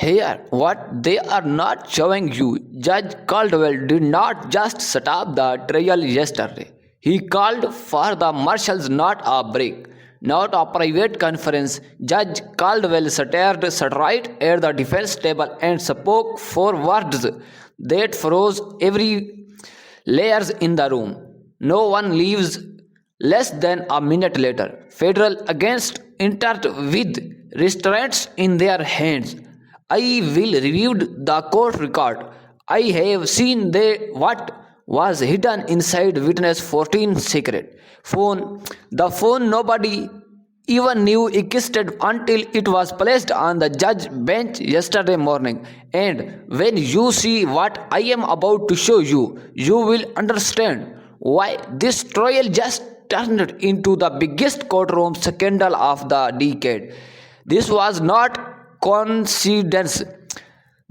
Here, what they are not showing you, Judge Caldwell did not just stop the trial yesterday. He called for the marshals, not a break, not a private conference. Judge Caldwell stared straight at the defense table and spoke four words that froze every layers in the room. No one leaves. Less than a minute later, federal agents entered with restraints in their hands. I will review the court record. I have seen what was hidden inside witness 14 secret phone. The phone nobody even knew existed until it was placed on the judge bench yesterday morning. And when you see what I am about to show you, you will understand why this trial just turned into the biggest courtroom scandal of the decade. This was not coincidence.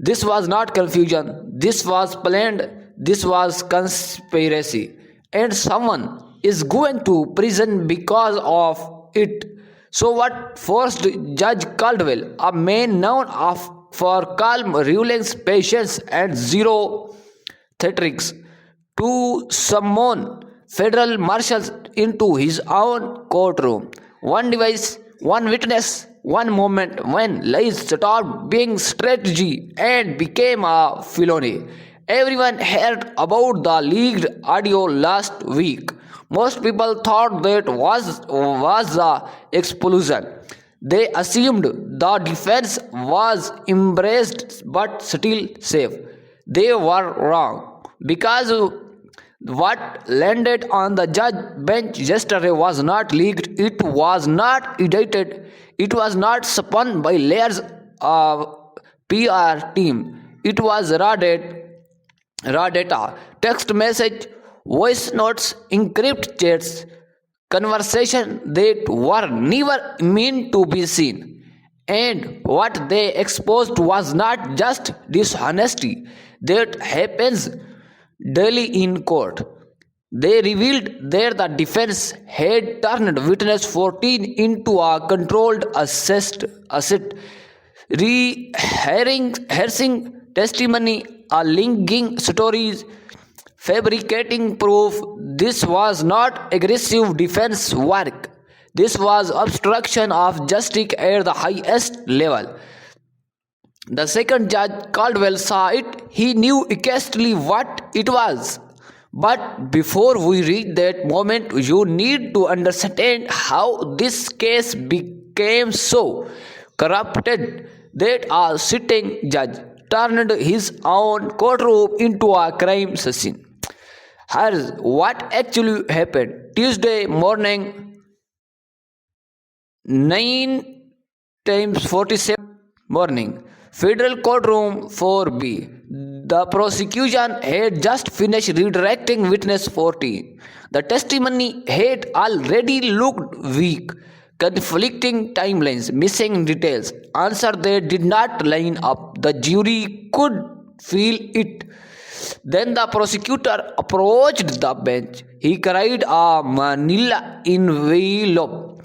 This was not confusion. This was planned. This was conspiracy. And someone is going to prison because of it. So what forced Judge Caldwell, a man known for calm rulings, patience, and zero theatrics, to summon federal marshals into his own courtroom? One device, one witness, one moment when lies stopped being strategy and became a felony. Everyone heard about the leaked audio last week. Most people thought that was the explosion. They assumed the defense was embraced but still safe. They were wrong because what landed on the judge bench yesterday was not leaked, it was not edited, it was not spun by layers of PR team. It was raw data, text message, voice notes, encrypted chats, conversation that were never meant to be seen. And what they exposed was not just dishonesty that happens daily in court. They revealed that the defense had turned witness 14 into a controlled asset, rehearsing testimony, linking stories, fabricating proof. This was not aggressive defense work. This was obstruction of justice at the highest level. The second Judge Caldwell saw it, he knew exactly what it was. But before we reach that moment, you need to understand how this case became so corrupted that a sitting judge turned his own courtroom into a crime scene. Here's what actually happened. Tuesday morning, 9 times 47 morning, Federal Courtroom 4B. The prosecution had just finished redirecting witness 14. The testimony had already looked weak, conflicting timelines, missing details, answers that did not line up. The jury could feel it. Then the prosecutor approached the bench. He carried a manila envelope.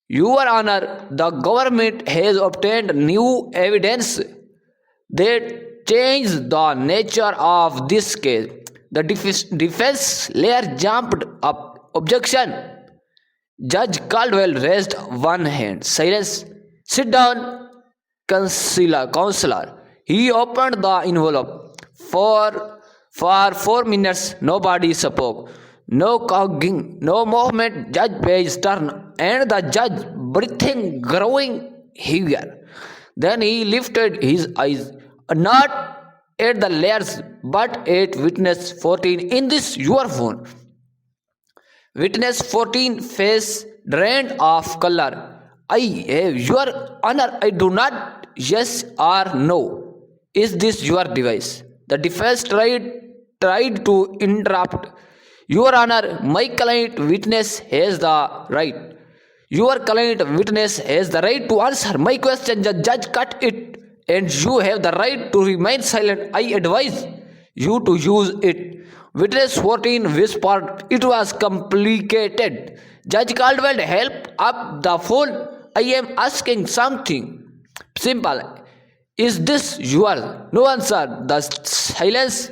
Your Honor, the government has obtained new evidence that changed the nature of this case. The defense lawyer jumped up. Objection. Judge Caldwell raised one hand. Silence. Sit down, counselor. He opened the envelope. For 4 minutes, nobody spoke. No cogging, no movement. Judge page turn, and the judge breathing growing heavier. Then he lifted his eyes, not at the layers, but at witness 14. In this your phone. Witness 14 face drained of color. I have your honor. I do not. Yes or no. Is this your device? The defense tried to interrupt. Your Honor, my client witness has the right. Your client witness has the right to answer my question. The judge cut it, and you have the right to remain silent. I advise you to use it. Witness 14 whispered. It was complicated. Judge Caldwell helped up the phone. I am asking something simple. Is this yours? No answer. The silence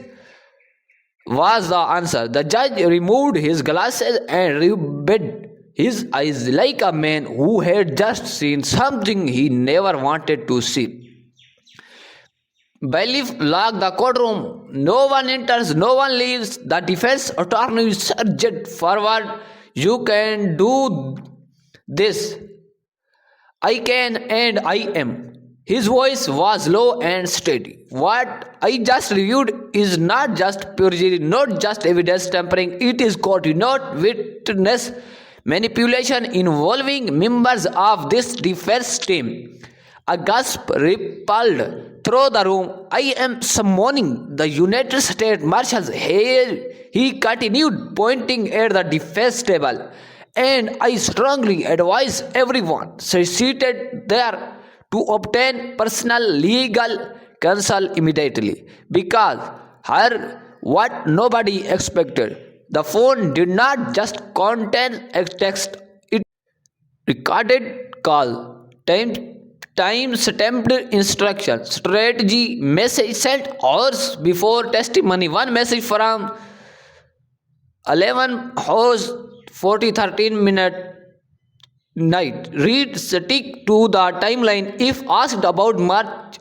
was the answer. The judge removed his glasses and rubbed his eyes like a man who had just seen something he never wanted to see. Bailiff locked the courtroom. No one enters, no one leaves. The defense attorney surged forward. You can do this. I can and I am. His voice was low and steady. What I just reviewed is not just perjury, not just evidence tampering, it is not witness manipulation involving members of this defense team. A gasp rippled through the room. I am summoning the United States Marshals here, he continued, pointing at the defense table. And I strongly advise everyone seated there to obtain personal legal counsel immediately, because here what nobody expected. The phone did not just contain a text, it recorded call, time stamped instruction, strategy, message sent hours before testimony. One message from 11 hours 13 minute night. Read stick to the timeline. If asked about March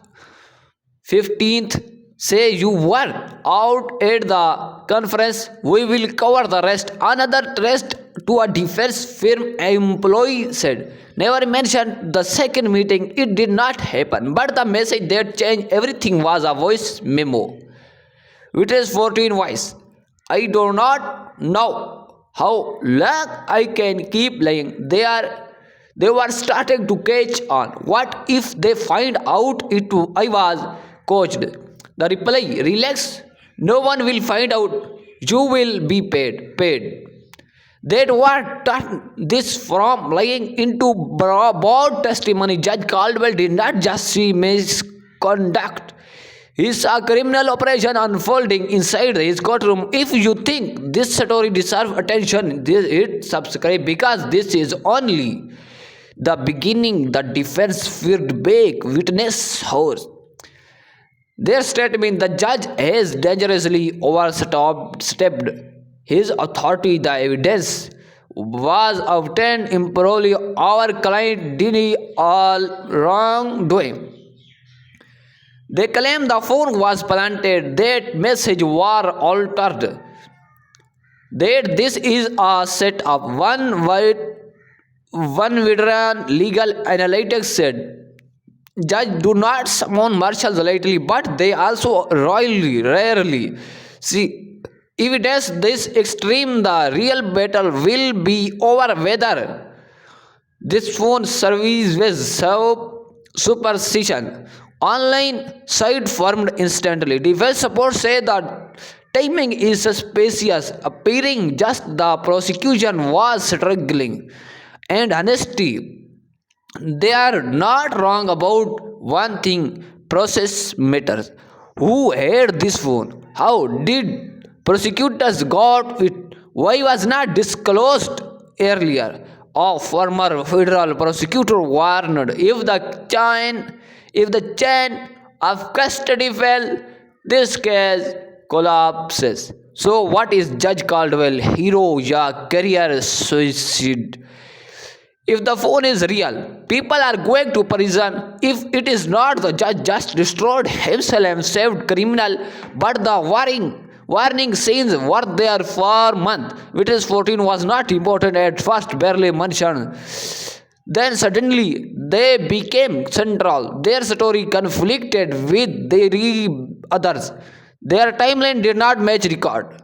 15th, say you were out at the conference. We will cover the rest. Another test to a defense firm employee said. Never mentioned the second meeting. It did not happen. But the message that changed everything was a voice memo. Witness 14 voice. I do not know how long I can keep lying. They were starting to catch on. What if they find out I was coached? The reply, relax. No one will find out. You will be paid. That what turned this from lying into broad testimony. Judge Caldwell did not just see misconduct. He saw a criminal operation unfolding inside his courtroom. If you think this story deserves attention, hit subscribe, because this is only the beginning. The defense feedback witness hours. Their statement, the judge has dangerously overstepped his authority. The evidence was obtained improperly. Our client did all wrongdoing. They claim the phone was planted, that message was altered, that this is a setup. One veteran legal analyst said, Judge do not summon marshals lightly, but they also rarely see evidence this extreme. The real battle will be over whether this phone service was superstition. Online site formed instantly. Defense support said that timing is suspicious, appearing just the prosecution was struggling. And honesty, they are not wrong about one thing. Process matters. Who had this phone? How did prosecutors got it? Why was not disclosed earlier? A former federal prosecutor warned, if the chain of custody fell, this case collapses. So what is Judge Caldwell? Hero ya career suicide? If the phone is real, people are going to prison. If it is not, the judge just destroyed himself and saved criminal. But the warning signs were there for months. Witness 14 was not important at first, barely mentioned. Then suddenly they became central. Their story conflicted with the others. Their timeline did not match record.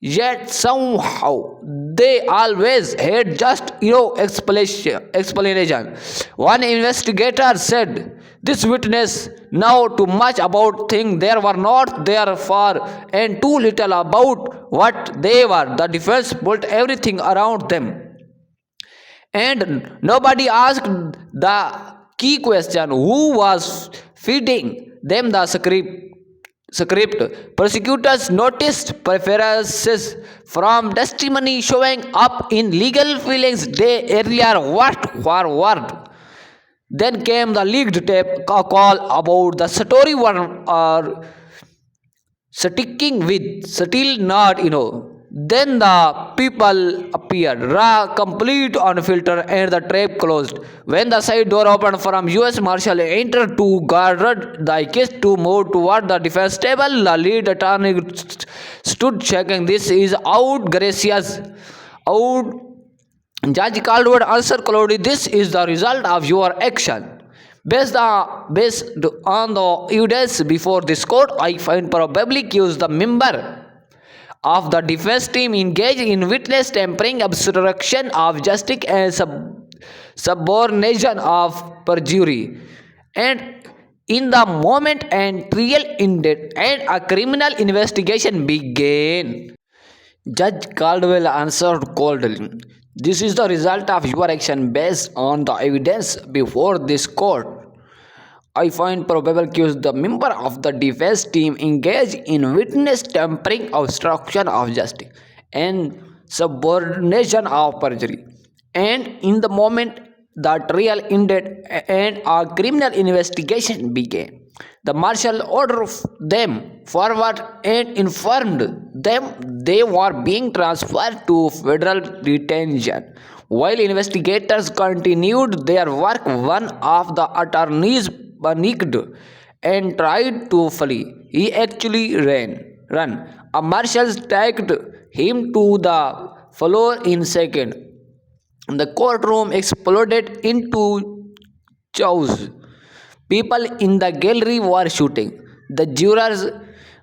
Yet somehow they always had just explanation. One investigator said, this witness know too much about things they were not there for, and too little about what they were. The defense built everything around them, and nobody asked the key question: who was feeding them the script? Prosecutors noticed preferences from testimony showing up in legal filings they earlier worked forward. Then came the leaked tape call about the story one or sticking with still not. Then the people appeared, raw, complete, unfiltered, and the trap closed. When the side door opened from U.S. Marshal entered to guard the case to move toward the defense table, the lead attorney stood shaking. This is outrageous. Out Judge Caldwell answered coldly, "This is the result of your action. Based on the evidence before this court, I find probably accused the member of the defense team engaged in witness tampering, obstruction of justice, and subornation of perjury. And in the moment and trial ended and a criminal investigation began." Judge Caldwell answered coldly, "This is the result of your action based on the evidence before this court. I find probable accused the member of the defense team engaged in witness tampering, obstruction of justice, and subornation of perjury. And in the moment the trial ended and a criminal investigation began, the marshal ordered them forward and informed them they were being transferred to federal detention. While investigators continued their work, one of the attorneys panicked and tried to flee. He actually ran. A marshal tagged him to the floor in seconds. The courtroom exploded into chaos. People in the gallery were shooting. The jurors,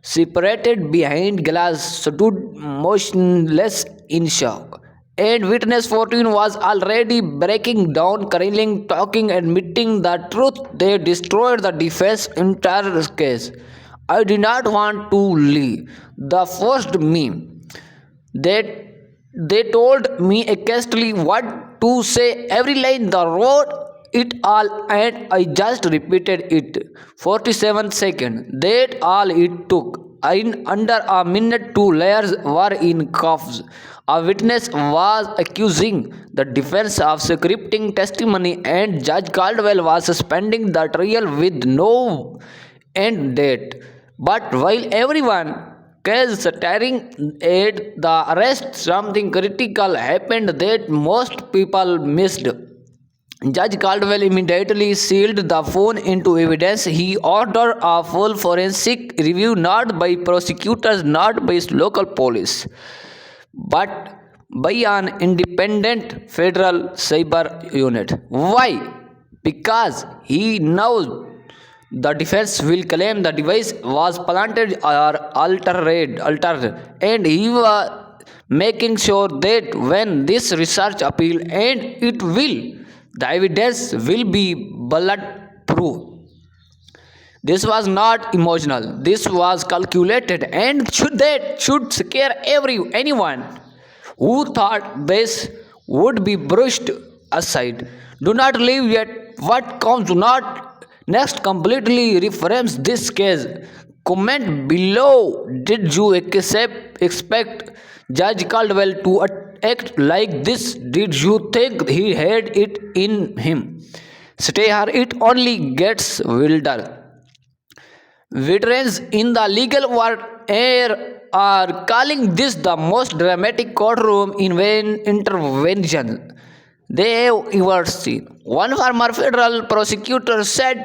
separated behind glass, stood motionless in shock. And witness 14 was already breaking down, crying, talking, admitting the truth. They destroyed the defense entire case. I did not want to leave. They forced me. They told me exactly what to say, every line. They wrote it all, and I just repeated it. 47 seconds. That's all it took. In under a minute, two lawyers were in cuffs. A witness was accusing the defense of scripting testimony, and Judge Caldwell was suspending the trial with no end date. But while everyone was staring at the arrest, something critical happened that most people missed. Judge Caldwell immediately sealed the phone into evidence. He ordered a full forensic review, not by prosecutors, not by local police, but by an independent federal cyber unit. Why? Because he knows the defense will claim the device was planted or altered, and he was making sure that when this research appeal, and it will, the evidence will be bulletproof. This was not emotional. This was calculated, and should scare anyone who thought this would be brushed aside. Do not leave yet. What comes not next completely reframes this case. Comment below. Did you expect Judge Caldwell to act like this? Did you think he had it in him? Stay here. It only gets wilder. Veterans in the legal world are calling this the most dramatic courtroom intervention they have ever seen. One former federal prosecutor said,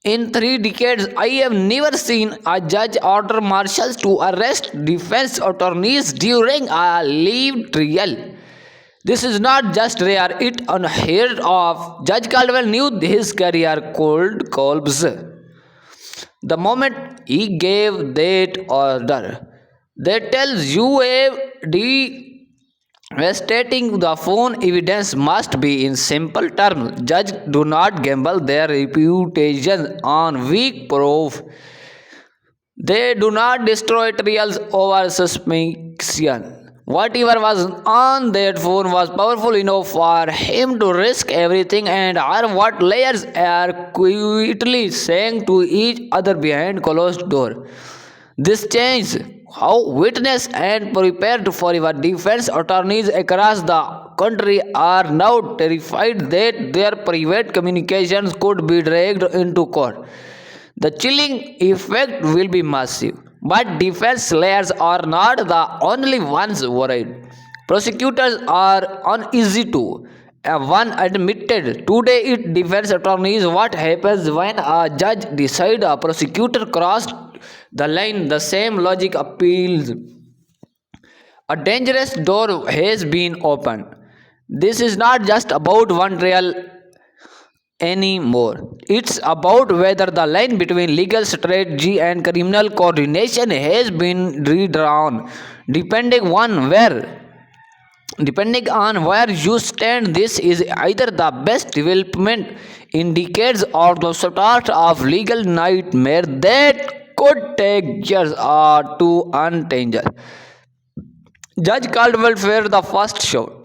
"In 3 decades, I have never seen a judge order marshals to arrest defense attorneys during a live trial. This is not just rare, it's unheard of." Judge Caldwell knew his career could collapse the moment he gave that order. That tells you devastating the phone evidence must be. In simple terms, judges do not gamble their reputation on weak proof. They do not destroy trials over suspicion. Whatever was on that phone was powerful enough for him to risk everything and are what layers are quietly saying to each other behind closed door. This changed how witness and prepared for your defense attorneys across the country are now terrified that their private communications could be dragged into court. The chilling effect will be massive. But defense lawyers are not the only ones worried. Prosecutors are uneasy too. One admitted today it defense attorneys what happens when a judge decides a prosecutor crossed the line. The same logic appeals. A dangerous door has been opened. This is not just about one trial anymore. It's about whether the line between legal strategy and criminal coordination has been redrawn. Depending on where you stand, this is either the best development in decades or the start of legal nightmare that could take years to untangle. Judge Caldwell fared the first shot.